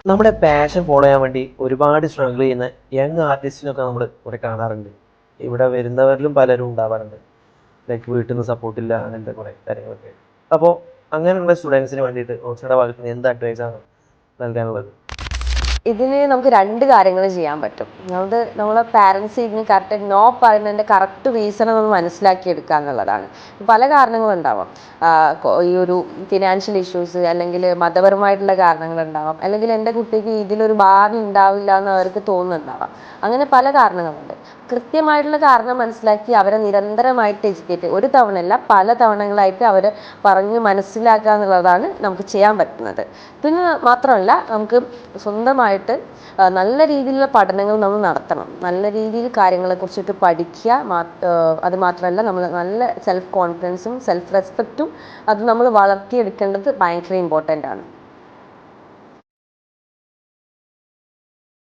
നമ്മുടെ passion follow ചെയ്യാൻ വേണ്ടി ഒരുപാട് സ്ട്രഗിൾ ചെയ്യുന്ന യങ് ആർട്ടിസ്റ്റിനൊക്കെ നമ്മൾ കുറെ കാണാറുണ്ട്. ഇവിടെ വരുന്നവരിലും പലരും ഉണ്ടാവാറുണ്ട്. ലൈക്ക് വീട്ടിൽ നിന്ന് സപ്പോർട്ടില്ല, അങ്ങനത്തെ കുറെ കാര്യങ്ങളൊക്കെ. അപ്പോൾ അങ്ങനെയുള്ള സ്റ്റുഡൻസിന് വേണ്ടിയിട്ട് ഓച്ചയുടെ ഭാഗത്ത് നിന്ന് എന്ത് അഡ്വൈസാണ് നൽകാനുള്ളത്? ഇതിന് നമുക്ക് രണ്ട് കാര്യങ്ങൾ ചെയ്യാൻ പറ്റും. നമ്മളെ പാരൻസ് ഇതിന് കറക്റ്റ് നോ പറയുന്നതിൻ്റെ കറക്റ്റ് റീസൺ നമ്മൾ മനസ്സിലാക്കിയെടുക്കുക എന്നുള്ളതാണ്. പല കാരണങ്ങളുണ്ടാവാം. ഈ ഒരു ഫിനാൻഷ്യൽ ഇഷ്യൂസ്, അല്ലെങ്കിൽ മതപരമായിട്ടുള്ള കാരണങ്ങളുണ്ടാവാം, അല്ലെങ്കിൽ എൻ്റെ കുട്ടിക്ക് ഇതിലൊരു ഭാവി ഉണ്ടാവില്ല എന്ന് അവർക്ക് തോന്നുന്നുണ്ടാവാം. അങ്ങനെ പല കാരണങ്ങളുണ്ട്. കൃത്യമായിട്ടുള്ള കാരണം മനസ്സിലാക്കി അവരെ നിരന്തരമായിട്ട് എഡ്യൂക്കേറ്റ്, ഒരു തവണയല്ല പല തവണകളായിട്ട് അവരെ പറഞ്ഞ് മനസ്സിലാക്കുക എന്നുള്ളതാണ് നമുക്ക് ചെയ്യാൻ പറ്റുന്നത്. പിന്നെ മാത്രമല്ല, നമുക്ക് സ്വന്തമായിട്ട് നല്ല രീതിയിലുള്ള പഠനങ്ങൾ നമ്മൾ നടത്തണം. നല്ല രീതിയിൽ കാര്യങ്ങളെക്കുറിച്ചിട്ട് പഠിക്കുക. അത് മാത്രമല്ല, നമ്മൾ നല്ല സെൽഫ് കോൺഫിഡൻസും സെൽഫ് റെസ്പെക്റ്റും അത് നമ്മൾ വളർത്തിയെടുക്കേണ്ടത് ഭയങ്കര ഇമ്പോർട്ടൻ്റ് ആണ്.